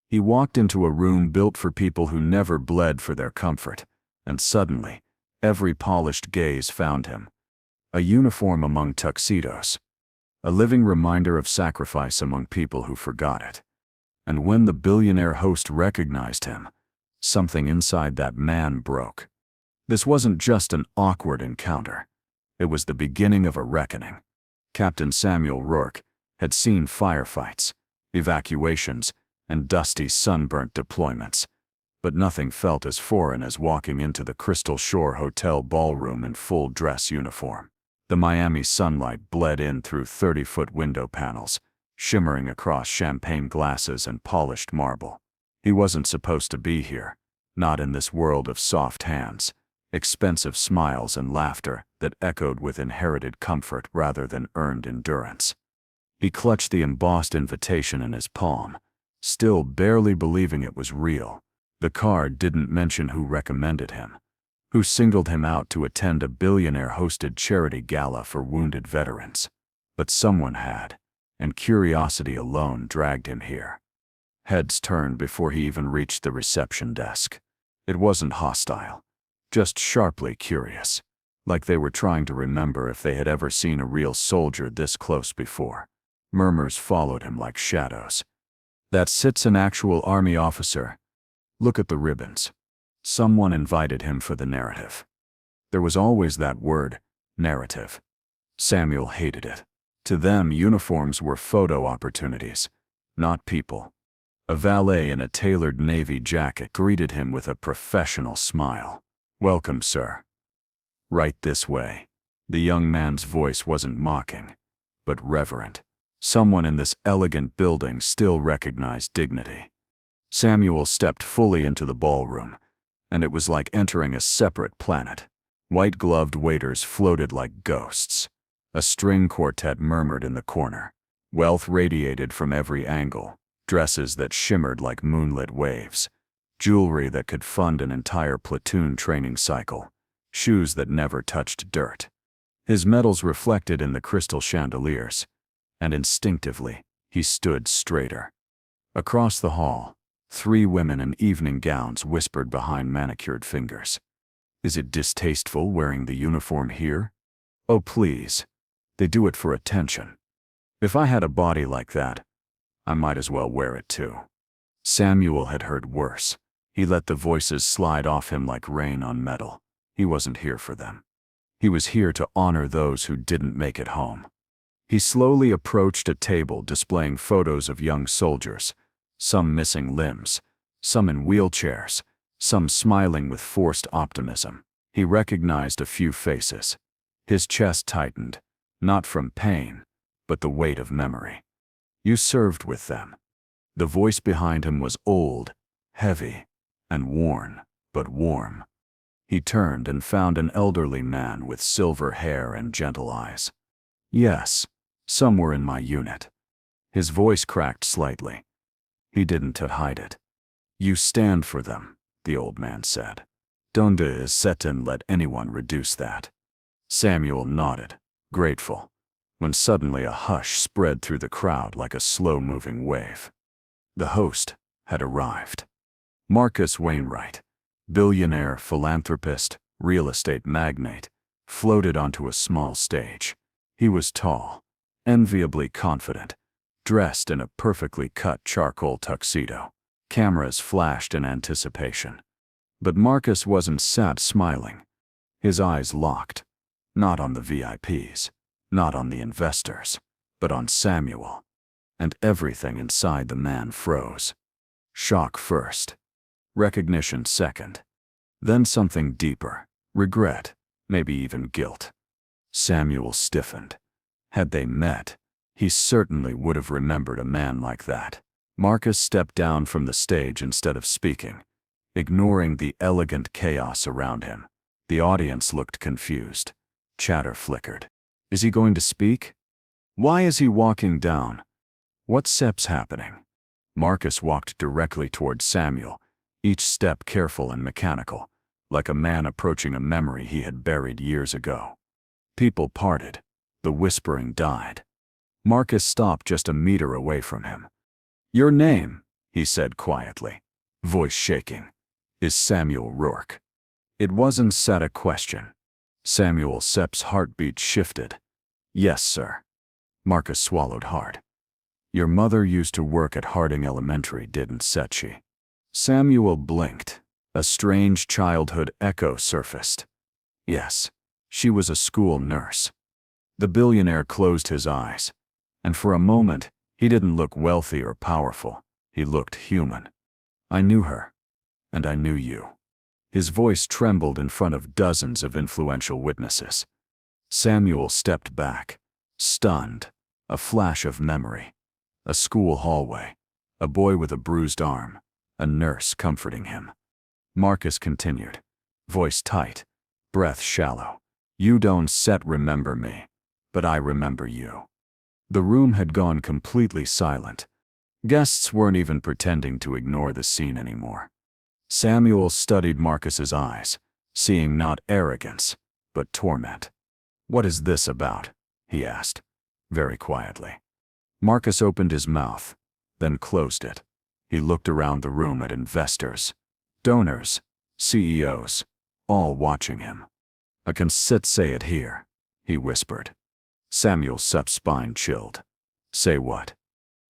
He walked into a room built for people who never bled for their comfort, and suddenly, every polished gaze found him. A uniform among tuxedos. A living reminder of sacrifice among people who forgot it. And when the billionaire host recognized him, something inside that man broke. This wasn't just an awkward encounter. It was the beginning of a reckoning. Captain Samuel Rourke had seen firefights, evacuations, and dusty, sunburnt deployments, but nothing felt as foreign as walking into the Crystal Shore Hotel ballroom in full dress uniform. The Miami sunlight bled in through 30-foot window panels, shimmering across champagne glasses and polished marble. He wasn't supposed to be here, not in this world of soft hands, expensive smiles and laughter that echoed with inherited comfort rather than earned endurance. He clutched the embossed invitation in his palm, still barely believing it was real. The card didn't mention who recommended him, who singled him out to attend a billionaire-hosted charity gala for wounded veterans. But someone had, and curiosity alone dragged him here. Heads turned before he even reached the reception desk. It wasn't hostile, just sharply curious, like they were trying to remember if they had ever seen a real soldier this close before. Murmurs followed him like shadows. "That sits an actual army officer. Look at the ribbons." Someone invited him for the narrative. There was always that word, narrative. Samuel hated it. To them, uniforms were photo opportunities, not people. A valet in a tailored navy jacket greeted him with a professional smile. "Welcome, sir." "Right this way." The young man's voice wasn't mocking, but reverent. Someone in this elegant building still recognized dignity. Samuel stepped fully into the ballroom, and it was like entering a separate planet. White-gloved waiters floated like ghosts. A string quartet murmured in the corner. Wealth radiated from every angle, dresses that shimmered like moonlit waves, jewelry that could fund an entire platoon training cycle, shoes that never touched dirt. His medals reflected in the crystal chandeliers, and instinctively, he stood straighter. Across the hall, 3 women in evening gowns whispered behind manicured fingers. "Is it distasteful wearing the uniform here?" "Oh, please. They do it for attention. If I had a body like that, I might as well wear it too." Samuel had heard worse. He let the voices slide off him like rain on metal. He wasn't here for them. He was here to honor those who didn't make it home. He slowly approached a table displaying photos of young soldiers, some missing limbs, some in wheelchairs, some smiling with forced optimism. He recognized a few faces. His chest tightened, not from pain, but the weight of memory. "You served with them." The voice behind him was old, heavy, and worn, but warm. He turned and found an elderly man with silver hair and gentle eyes. "Yes, some were in my unit." His voice cracked slightly. He didn't hide it. "You stand for them," the old man said. "Don't let anyone reduce that." Samuel nodded, grateful, when suddenly a hush spread through the crowd like a slow-moving wave. The host had arrived. Marcus Wainwright, billionaire, philanthropist, real estate magnate, floated onto a small stage. He was tall, enviably confident, dressed in a perfectly cut charcoal tuxedo. Cameras flashed in anticipation. But Marcus wasn't sat smiling. His eyes locked, not on the VIPs, not on the investors, but on Samuel. And everything inside the man froze. Shock first, recognition second, then something deeper, regret, maybe even guilt. Samuel stiffened. Had they met, he certainly would have remembered a man like that. Marcus stepped down from the stage instead of speaking, ignoring the elegant chaos around him. The audience looked confused. Chatter flickered. Is he going to speak? Why is he walking down? What step's happening? Marcus walked directly toward Samuel, each step careful and mechanical, like a man approaching a memory he had buried years ago. People parted. The whispering died. Marcus stopped just a meter away from him. Your name, he said quietly, voice shaking. Is Samuel Rourke? It wasn't said a question. Samuel Sepp's heartbeat shifted. Yes, sir. Marcus swallowed hard. Your mother used to work at Harding Elementary, didn't she? Samuel blinked. A strange childhood echo surfaced. Yes, she was a school nurse. The billionaire closed his eyes, and for a moment, he didn't look wealthy or powerful. He looked human. I knew her, and I knew you. His voice trembled in front of dozens of influential witnesses. Samuel stepped back, stunned. A flash of memory. A school hallway. A boy with a bruised arm. A nurse comforting him. Marcus continued, voice tight, breath shallow. You don't remember me, but I remember you. The room had gone completely silent. Guests weren't even pretending to ignore the scene anymore. Samuel studied Marcus's eyes, seeing not arrogance, but torment. What is this about? He asked, very quietly. Marcus opened his mouth, then closed it. He looked around the room at investors, donors, CEOs, all watching him. I can say it here, he whispered. Samuel Sepp's spine chilled. Say what?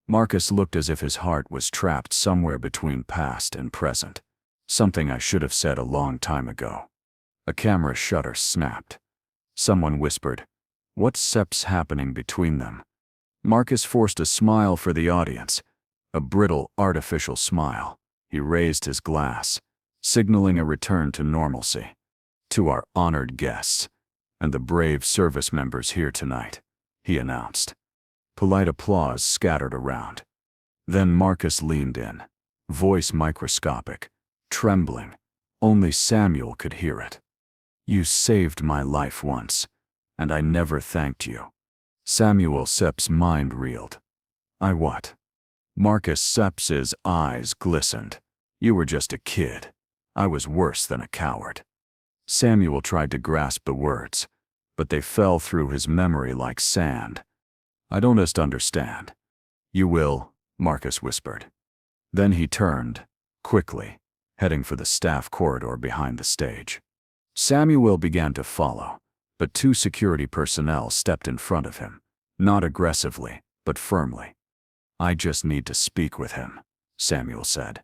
Marcus looked as if his heart was trapped somewhere between past and present. Something I should have said a long time ago. A camera shutter snapped. Someone whispered, what's Sepp's happening between them? Marcus forced a smile for the audience, a brittle, artificial smile. He raised his glass, signaling a return to normalcy. To our honored guests, and the brave service members here tonight, he announced. Polite applause scattered around. Then Marcus leaned in, voice microscopic, trembling. Only Samuel could hear it. You saved my life once, and I never thanked you. Samuel Sepp's mind reeled. I what? Marcus Sepp's eyes glistened. You were just a kid. I was worse than a coward. Samuel tried to grasp the words, but they fell through his memory like sand. I don't just understand. You will, Marcus whispered. Then he turned, quickly, heading for the staff corridor behind the stage. Samuel began to follow, but two security personnel stepped in front of him, not aggressively, but firmly. I just need to speak with him, Samuel said.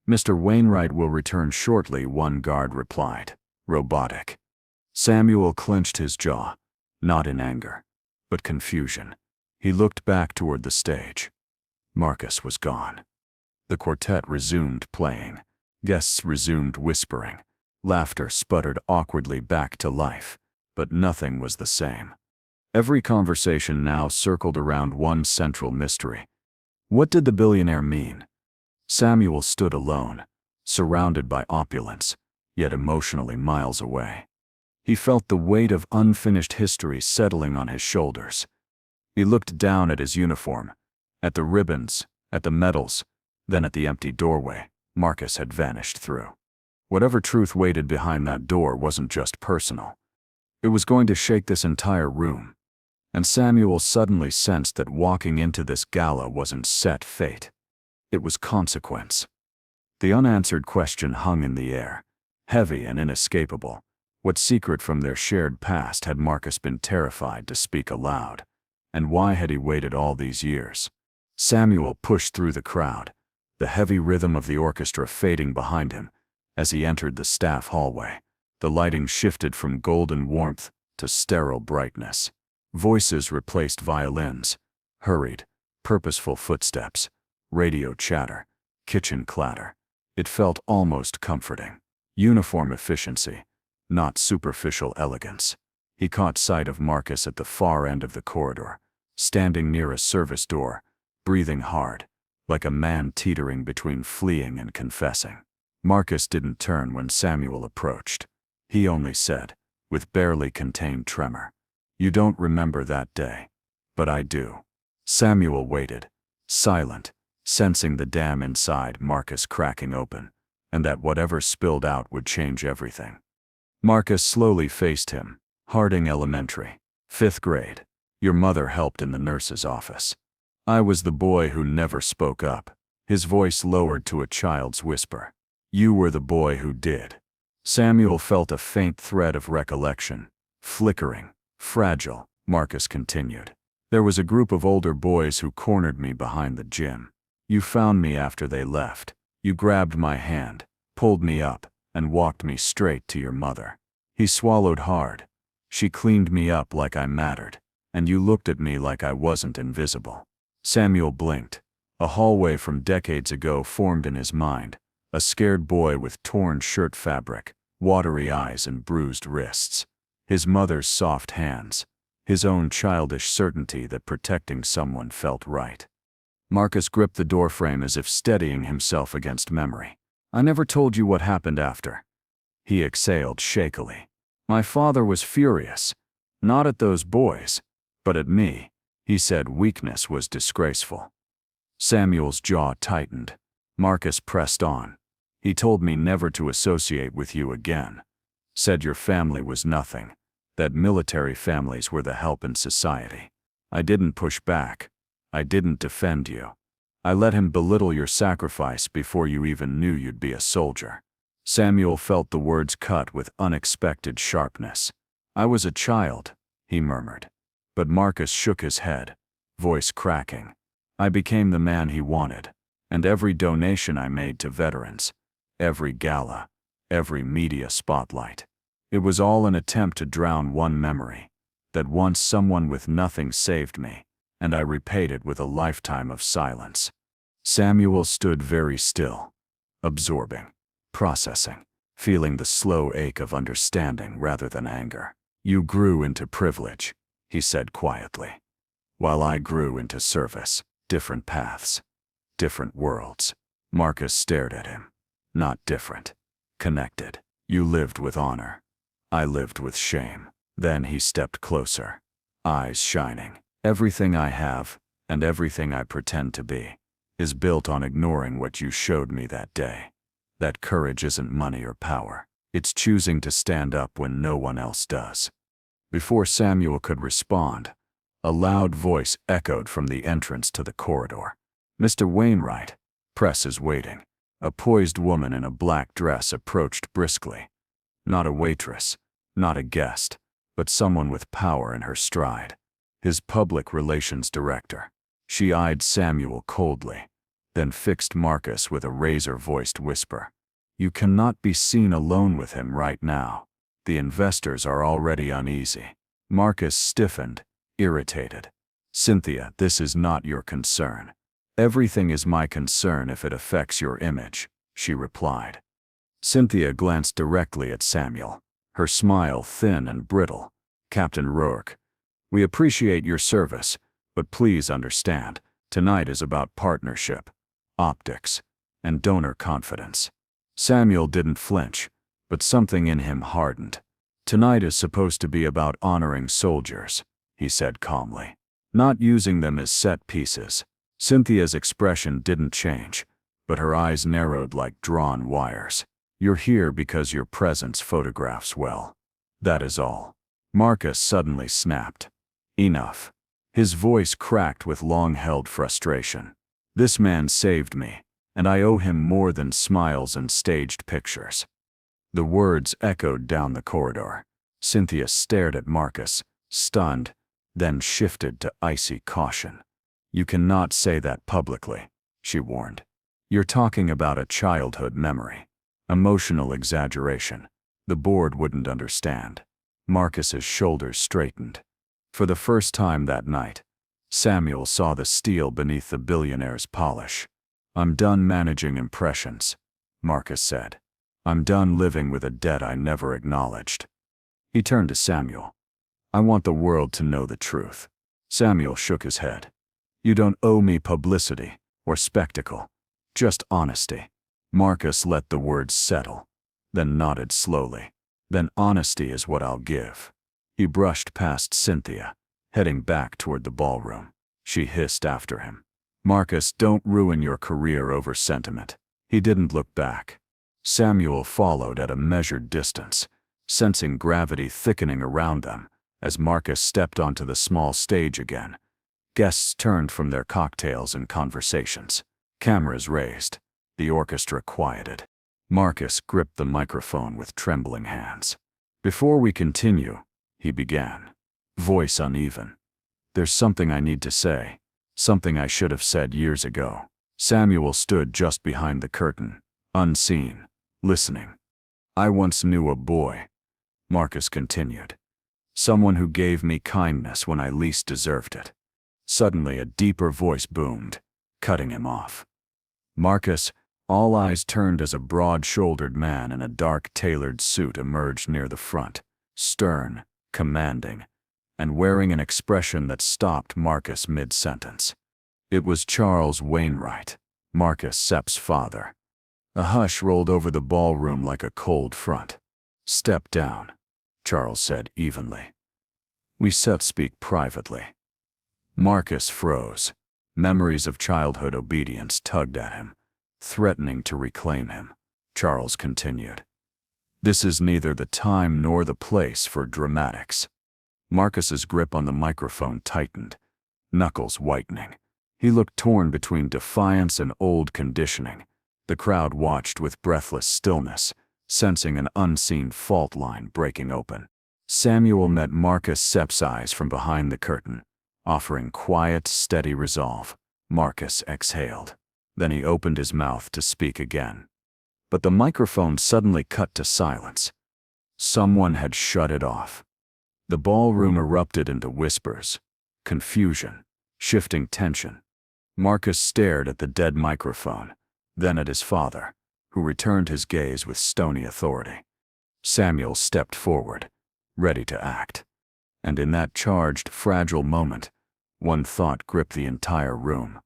Mr. Wainwright will return shortly, one guard replied, robotic. Samuel clenched his jaw, not in anger, but confusion. He looked back toward the stage. Marcus was gone. The quartet resumed playing. Guests resumed whispering. Laughter sputtered awkwardly back to life, but nothing was the same. Every conversation now circled around one central mystery. What did the billionaire mean? Samuel stood alone, surrounded by opulence, yet emotionally miles away. He felt the weight of unfinished history settling on his shoulders. He looked down at his uniform, at the ribbons, at the medals, then at the empty doorway Marcus had vanished through. Whatever truth waited behind that door wasn't just personal. It was going to shake this entire room. And Samuel suddenly sensed that walking into this gala wasn't set fate. It was consequence. The unanswered question hung in the air, heavy and inescapable. What secret from their shared past had Marcus been terrified to speak aloud? And why had he waited all these years? Samuel pushed through the crowd, the heavy rhythm of the orchestra fading behind him. As he entered the staff hallway, the lighting shifted from golden warmth to sterile brightness. Voices replaced violins, hurried, purposeful footsteps, radio chatter, kitchen clatter. It felt almost comforting. Uniform efficiency, not superficial elegance. He caught sight of Marcus at the far end of the corridor, standing near a service door, breathing hard, like a man teetering between fleeing and confessing. Marcus didn't turn when Samuel approached. He only said, with barely contained tremor, "You don't remember that day, but I do." Samuel waited, silent, sensing the dam inside Marcus cracking open, and that whatever spilled out would change everything. Marcus slowly faced him. Harding Elementary, 5th grade. Your mother helped in the nurse's office. I was the boy who never spoke up. His voice lowered to a child's whisper. You were the boy who did. Samuel felt a faint thread of recollection. Flickering, fragile, Marcus continued. There was a group of older boys who cornered me behind the gym. You found me after they left. You grabbed my hand, pulled me up, and walked me straight to your mother. He swallowed hard. She cleaned me up like I mattered, and you looked at me like I wasn't invisible. Samuel blinked. A hallway from decades ago formed in his mind, a scared boy with torn shirt fabric, watery eyes and bruised wrists. His mother's soft hands, his own childish certainty that protecting someone felt right. Marcus gripped the doorframe as if steadying himself against memory. I never told you what happened after. He exhaled shakily. My father was furious. Not at those boys, but at me. He said weakness was disgraceful. Samuel's jaw tightened. Marcus pressed on. He told me never to associate with you again. Said your family was nothing, that military families were the help in society. I didn't push back. I didn't defend you. I let him belittle your sacrifice before you even knew you'd be a soldier. Samuel felt the words cut with unexpected sharpness. I was a child, he murmured. But Marcus shook his head, voice cracking. I became the man he wanted, and every donation I made to veterans, every gala, every media spotlight. It was all an attempt to drown one memory, that once someone with nothing saved me, and I repaid it with a lifetime of silence. Samuel stood very still, absorbing, processing, feeling the slow ache of understanding rather than anger. You grew into privilege, he said quietly, while I grew into service. Different paths, different worlds. Marcus stared at him. Not different, connected. You lived with honor. I lived with shame. Then he stepped closer, eyes shining. Everything I have, and everything I pretend to be, is built on ignoring what you showed me that day. That courage isn't money or power. It's choosing to stand up when no one else does. Before Samuel could respond, a loud voice echoed from the entrance to the corridor. Mr. Wainwright, press is waiting. A poised woman in a black dress approached briskly. Not a waitress, not a guest, but someone with power in her stride. His public relations director. She eyed Samuel coldly, then fixed Marcus with a razor-voiced whisper. You cannot be seen alone with him right now. The investors are already uneasy. Marcus stiffened, irritated. Cynthia, this is not your concern. Everything is my concern if it affects your image, she replied. Cynthia glanced directly at Samuel, her smile thin and brittle. Captain Rourke, we appreciate your service, but please understand, tonight is about partnership, optics, and donor confidence. Samuel didn't flinch, but something in him hardened. Tonight is supposed to be about honoring soldiers, he said calmly, not using them as set pieces. Cynthia's expression didn't change, but her eyes narrowed like drawn wires. You're here because your presence photographs well. That is all. Marcus suddenly snapped. Enough. His voice cracked with long-held frustration. This man saved me, and I owe him more than smiles and staged pictures. The words echoed down the corridor. Cynthia stared at Marcus, stunned, then shifted to icy caution. You cannot say that publicly, she warned. You're talking about a childhood memory. Emotional exaggeration. The board wouldn't understand. Marcus's shoulders straightened. For the first time that night, Samuel saw the steel beneath the Billionaire'S polish. I'm done managing impressions, Marcus said. I'm done living with a debt I never acknowledged. He turned to Samuel. I want the world to know the truth. Samuel shook his head. You don't owe me publicity or spectacle, just honesty. Marcus let the words settle, then nodded slowly. Then honesty is what I'll give. He brushed past Cynthia, heading back toward the ballroom. She hissed after him. Marcus, don't ruin your career over sentiment. He didn't look back. Samuel followed at a measured distance, sensing gravity thickening around them as Marcus stepped onto the small stage again. Guests turned from their cocktails and conversations. Cameras raised. The orchestra quieted. Marcus gripped the microphone with trembling hands. "Before we continue," he began, voice uneven, "there's something I need to say, something I should have said years ago." Samuel stood just behind the curtain, unseen, listening. "I once knew a boy," Marcus continued, "someone who gave me kindness when I least deserved it." Suddenly a deeper voice boomed, cutting him off. Marcus, all eyes turned as a broad-shouldered man in a dark tailored suit emerged near the front, stern, commanding, and wearing an expression that stopped Marcus mid-sentence. It was Charles Wainwright, Marcus Sepp's father. A hush rolled over the ballroom like a cold front. "Step down," Charles said evenly. "We Sepp speak privately." Marcus froze. Memories of childhood obedience tugged at him, threatening to reclaim him. Charles continued, "This is neither the time nor the place for dramatics." Marcus's grip on the microphone tightened, knuckles whitening. He looked torn between defiance and old conditioning. The crowd watched with breathless stillness, sensing an unseen fault line breaking open. Samuel met Marcus Sepp's eyes from behind the curtain, offering quiet, steady resolve. Marcus exhaled. Then he opened his mouth to speak again. But the microphone suddenly cut to silence. Someone had shut it off. The ballroom erupted into whispers, confusion, shifting tension. Marcus stared at the dead microphone, then at his father, who returned his gaze with stony authority. Samuel stepped forward, ready to act. And in that charged, fragile moment, one thought gripped the entire room.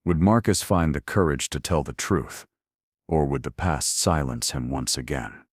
Would Marcus find the courage to tell the truth, or would the past silence him once again?